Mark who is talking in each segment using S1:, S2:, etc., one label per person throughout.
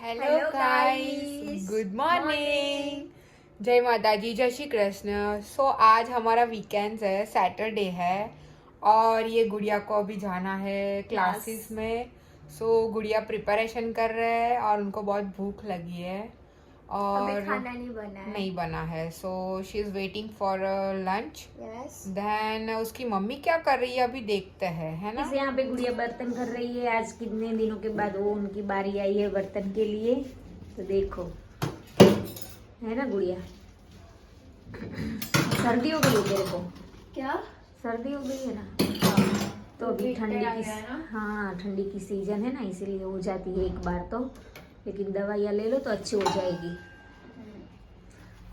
S1: Hello guys, good morning. जय माता जी, जय श्री कृष्ण। सो आज हमारा वीकेंड है, सैटरडे है और ये गुड़िया को अभी जाना है क्लासेस में। सो गुड़िया प्रिपरेशन कर रहे हैं और उनको बहुत भूख लगी है और
S2: अभी खाना नहीं बना है।
S1: So she is waiting for lunch.
S2: Yes.
S1: Then उसकी मम्मी क्या कर रही है अभी देखते हैं, है ना।
S3: इस यहाँ पे गुड़िया बर्तन कर रही है। आज कितने दिनों के बाद वो उनकी बारी आई है बर्तन के लिए। तो देखो, है ना गुड़िया, सर्दी हो गई है तेरे को?
S2: क्या
S3: सर्दी हो गई है ना? तो अभी ठंडी
S2: आ
S3: की
S2: गया है ना?
S3: हाँ, ठंडी की सीजन है ना, इसीलिए हो जाती है एक बार तो। लेकिन दवाइयाँ ले लो तो अच्छी हो जाएगी।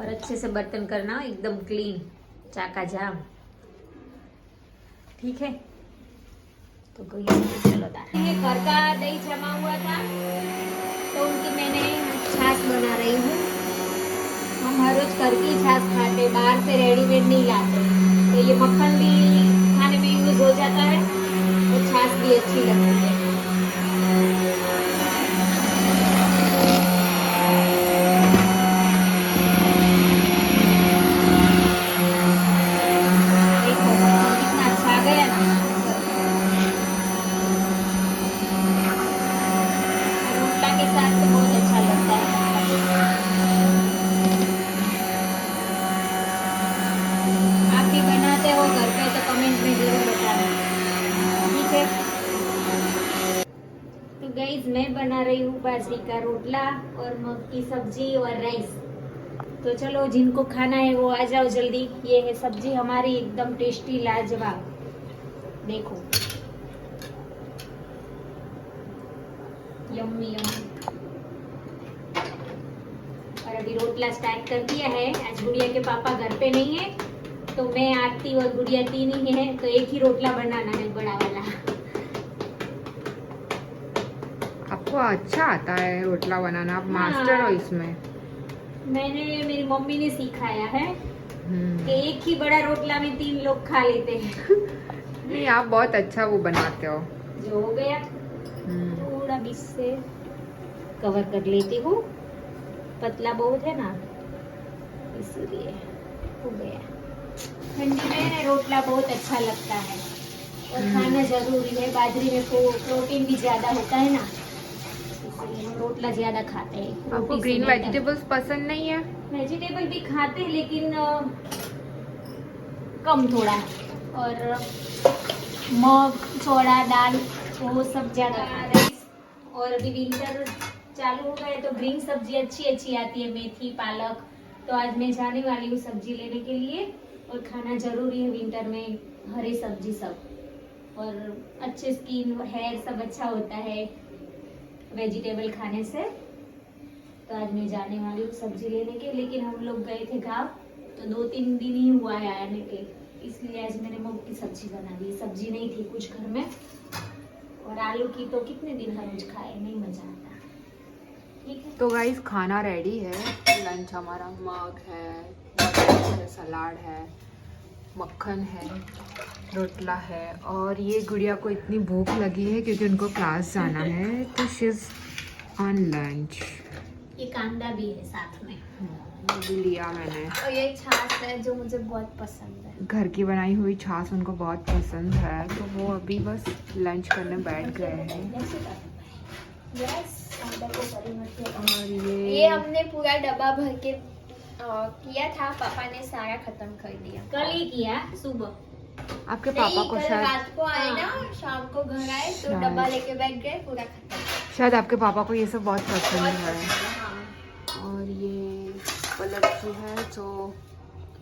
S3: और अच्छे से बर्तन करना, एकदम क्लीन, चाका जाम, ठीक है। तो कोई चलो ये घर का दही जमा हुआ था तो उनकी मैंने छाछ बना रही हूँ। हम हर रोज घर की छाछ खाते, बाहर से रेडीमेड नहीं लाते। तो ये मक्खन भी खाने में यूज हो जाता है और छाछ भी अच्छी लगती है। देखो मक्खन कितना अच्छा आ गया ना। रोटला के साथ तो बहुत अच्छा लगता है मक्खन। आप भी बनाते हो घर पे तो कमेंट में जरूर बताना, ठीक है। तो गाइस, मैं बना रही हूँ बाजरी का रोटला और मग की सब्जी और राइस। तो चलो, जिनको खाना है वो आ जाओ जल्दी। ये है सब्जी हमारी, एकदम टेस्टी, लाजवाब। देखो, यम्मी यम्मी। और अभी रोटला स्टार्ट कर दिया है। आज गुड़िया के पापा घर पे नहीं है तो मैं, आरती और गुड़िया तीन ही है, तो एक ही रोटला बनाना है, बड़ा वाला।
S1: आपको अच्छा आता है रोटला बनाना, आप
S3: हाँ।
S1: मास्टर हो इसमें।
S3: मैंने, मेरी मम्मी ने सिखाया है कि एक ही बड़ा रोटला में 3 लोग खा लेते हैं।
S1: नहीं, आप बहुत अच्छा वो बनाते हो।
S3: जो हो गया, थोड़ा बीच से कवर कर लेती हूँ, पतला बहुत है ना इसलिए हो गया। ठंडी में रोटला बहुत अच्छा लगता है और खाना जरूरी है। बाजरी में प्रोटीन भी ज्यादा होता है ना, इसलिए हम रोटला ज्यादा खाते हैं।
S1: आपको
S3: रोटी से
S1: ग्रीन
S3: बेहतर।
S1: वेजिटेबल्स पसंद नहीं है?
S3: वेजिटेबल भी खाते हैं लेकिन कम थोड़ा। और मग, चौड़ा दाल, वो सब ज्यादा खाते हैं। और अभी विंटर चालू हो गए तो ग्रीन सब्जी अच्छी अच्छी आती है, मेथी, पालक। तो आज मैं जाने वाली हूँ सब्जी लेने के लिए। और खाना जरूरी है विंटर में, हरी सब्जी सब। और अच्छे स्किन, हेयर सब अच्छा होता है वेजिटेबल खाने से। तो आज मैं जाने वाली हूँ सब्जी लेने के। लेकिन हम लोग गए थे गाँव तो 2-3 दिन ही हुआ है आने के, इसलिए आज मैंने मूंग की सब्जी बना दी। सब्जी नहीं थी कुछ घर में, और आलू की तो कितने दिन हर रोज खाए, नहीं मजा आता, ठीक है।
S1: तो गाइस, खाना रेडी है। लंच हमारा, मग है, सलाद है, मक्खन है, रोटला है। और ये गुड़िया को इतनी भूख लगी है क्योंकि उनको क्लास जाना है, तो शी इज ऑन लंच।
S3: ये कांदा भी है साथ में।
S1: वो भी लिया मैंने।
S2: और ये छाछ है जो मुझे बहुत पसंद है।
S1: घर की बनाई हुई छाछ उनको बहुत पसंद है, तो वो अभी बस लंच करने बैठ गए हैं।
S2: यस।
S1: और
S2: ये हमने पूरा डब्बा भर के किया था, पापा ने सारा खत्म कर दिया।
S3: कल ही किया सुबह।
S1: आपके पापा
S2: नहीं,
S1: को
S2: कल
S1: शायद,
S2: रात को आए ना, शाम को घर आए तो
S1: शायद।
S2: डब्बा लेके बैठ गए, पूरा खत्म।
S1: शायद आपके पापा को ये सब बहुत पसंद
S2: बहुत
S1: है।
S2: पसंद है, हाँ।
S1: और ये पलक जो है, जो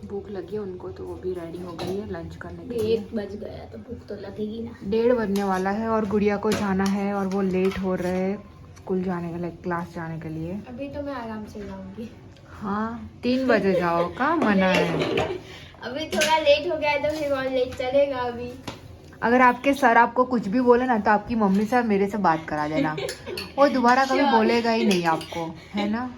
S1: भूख लगी है उनको, तो वो भी रेडी हो गई है लंच करने के लिए।
S3: 1 बज गया तो भूख तो लगेगी ना।
S1: 1:30 बजने वाला है और गुड़िया को जाना है और वो लेट हो रहे हैं स्कूल जाने के लिए, क्लास जाने के लिए।
S2: अभी तो मैं आराम से जाऊंगी।
S1: हाँ, 3 बजे जाओ का मना है।
S2: अभी थोड़ा लेट हो गया है तो फिर और लेट चलेगा अभी।
S1: अगर आपके सर आपको कुछ भी बोले ना तो आपकी मम्मी से मेरे से बात करा देना, वो दोबारा कभी बोलेगा ही नहीं आपको, है ना।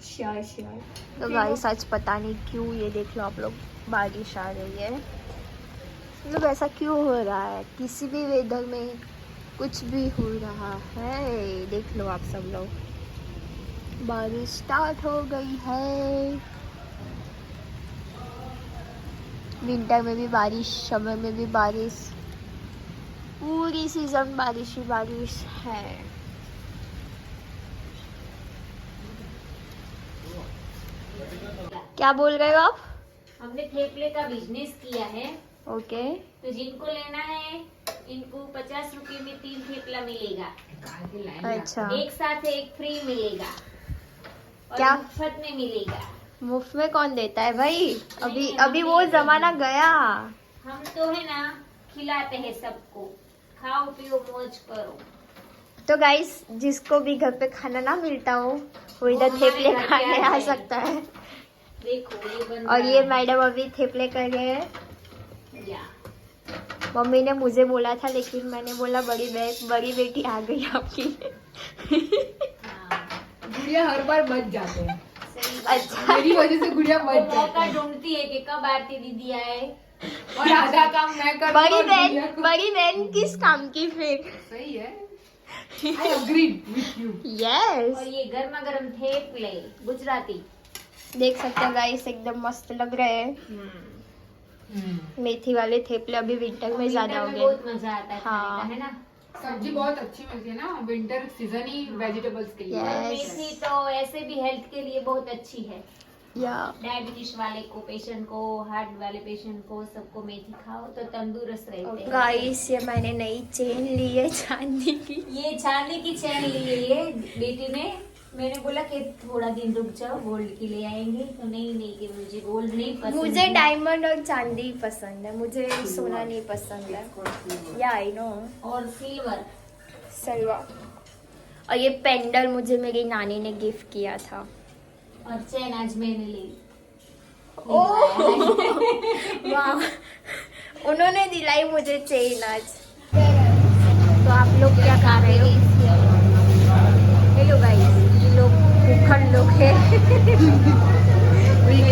S2: Sure sure. तो गाइस, आज पता नहीं क्यों, ये देख लो आप लोग, बारिश आ रही है। मतलब ऐसा क्यों हो रहा है, किसी भी वेदर में कुछ भी हो रहा है, देख लो आप सब लोग। बारिश स्टार्ट हो गई है। विंटर में भी बारिश, समर में भी बारिश, पूरी सीजन बारिश ही बारिश है। क्या बोल रहे हो आप?
S3: हमने थेपले का बिजनेस किया है,
S2: ओके।
S3: तो जिनको लेना है इनको 50 रुपए में 3 थेपला मिलेगा।
S2: अच्छा,
S3: एक साथ एक फ्री मिलेगा और
S2: क्या?
S3: मुफ्त में मिलेगा।
S2: मुफ्त में कौन देता है भाई? अभी
S3: नहीं,
S2: अभी
S3: हम
S2: वो
S3: नहीं
S2: जमाना
S3: देंगे।
S2: गया।
S3: हम तो है ना खिलाते हैं सबको, खाओ पियो मौज करो।
S2: तो गाइस, जिसको भी घर पे खाना ना मिलता हो वो इधर
S3: हमारे
S2: थेपले
S3: घर पे
S2: खाने
S3: आ
S2: आ
S3: जाए।
S2: सकता है।
S3: देखो ये बन
S2: और
S3: रहा
S2: ये
S3: है।
S2: मैडम अभी थेपले कर रहे हैं।
S3: या
S2: मम्मी ने मुझे बोला था, लेकिन मैंने बोला बड़ी बेटी आ गई आपकी।
S3: हाँ,
S1: गुड़िया हर बार बच जाते हैं।
S3: सही बात।
S2: अच्छा,
S1: मेरी वजह से गुड़िया
S3: वो
S1: बच
S3: मौका
S1: जाती है
S3: ढूंढती है कि कब आरती दीदी आए।
S1: और आधा काम मैं कर
S2: बड़ी बहन किस काम की फिर?
S1: सही है। I agree with you.
S2: Yes,
S3: और ये गर्मा गर्म थेपले गुजराती।
S2: देख सकते हो गाइस, एकदम मस्त लग रहे हैं। मेथी वाले थेपले अभी विंटर में ज्यादा हो
S3: विंटर में
S2: गए।
S3: बहुत मजा आता है
S2: हाँ।
S3: खाने का, है ना।
S1: सब्जी बहुत अच्छी मिलती है ना विंटर सीजन ही वेजिटेबल्स के लिए।
S2: Yes.
S3: मेथी तो ऐसे भी हेल्थ के लिए बहुत अच्छी है।
S2: या
S3: डायबिटीज वाले को, पेशेंट को, हार्ट वाले पेशेंट को, सबको मेथी खाओ तो तंदुरुस्त रहते हैं।
S2: गाइस, ये मैंने नई चेन ली है चांदी की।
S3: ये चांदी की चैन ली है ये बेटी ने। मैंने बोला कि थोड़ा दिन रुक जाओ, गोल्ड की ले आएंगे, तो नहीं कि मुझे गोल्ड नहीं पसंद
S2: मुझे
S3: है।
S2: डायमंड और चांदी पसंद है, मुझे सोना नहीं पसंद है। या आई नो।
S3: और सिल्वर।
S2: सलवा। और ये पेंडल मुझे मेरी नानी ने गिफ्ट किया था।
S3: और चैन आज मैंने ली।
S2: ओह वाह, उन्होंने दिलाई मुझे चेन आज। तो आप लोग क्या खा रहे हो? हेलो गाइस, ये लोग भूखन लोग हैं।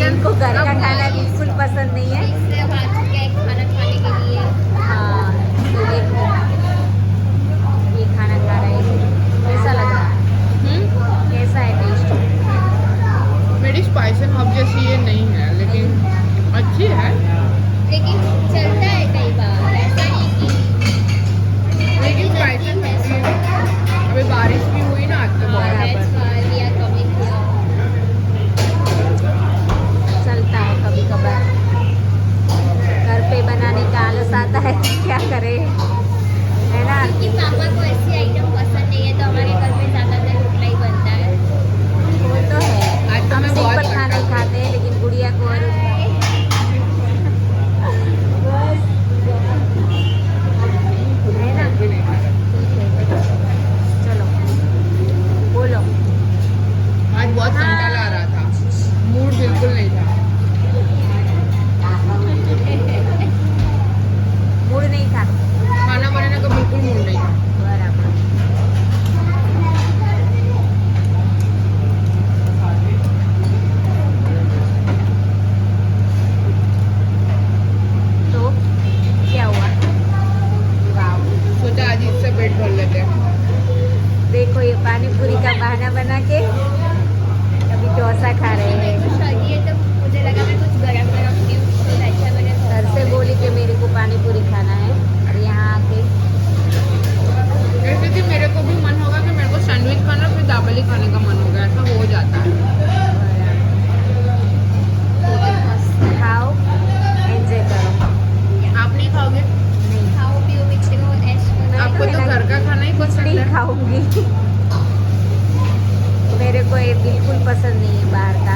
S2: इनको घर का खाना बिल्कुल पसंद नहीं है। खाना खाने के लिए हाँ, तो ये खाना खा रहे हैं। कैसा लग रहा है? कैसा है टेस्ट?
S1: मेरी स्पाइसी हब जैसी ये नहीं है, लेकिन अच्छी है।
S2: लेकिन चलता है कई बार, ऐसा नहीं कि
S1: लेकिन स्पाइसी अभी बारिश भी हुई ना आज तो बहुत।
S2: चलता है कभी कभार। घर पे बनाने का आलस आता है, क्या करें, है ना। कि पापा को ऐसी आइटम पसंद नहीं है, तो हमारे घर में ज्यादातर ढोकला ही बनता है। वो तो है,
S1: आज तो
S2: हम
S1: मैं बहुत
S2: सिंपल खाना ही खाते हैं, लेकिन गुड़िया को और है ना। चलो बोलो।
S1: आज बहुत कंटाला आ रहा था, मूड बिल्कुल नहीं था।
S2: मूड नहीं था।
S1: खाना बनाने का बिल्कुल मूड नहीं था।
S2: बराबर। तो क्या हुआ?
S1: सोचा आज इससे पेट भर लेते हैं।
S2: देखो, ये पानी पूरी का बहाना बना के अभी डोसा खा रहे हैं। ये तो मुझे लगा मैं कुछ गरम घर से बोली कि मेरे को पानी पूरी खाना है, और यहाँ आके
S1: जैसे कि मेरे को भी मन होगा कि मेरे को सैंडविच खाना, फिर दाबेली खाने का मन होगा, ऐसा हो जाता है।
S2: खाओ, एंजॉय करो।
S1: आप नहीं खाओगे?
S2: नहीं खाओ पियो मिक्सर
S1: आपको तो घर का खाना ही पसंद
S2: नहीं
S1: है।
S2: खाऊंगी। मेरे को ये बिल्कुल पसंद नहीं है बाहर का।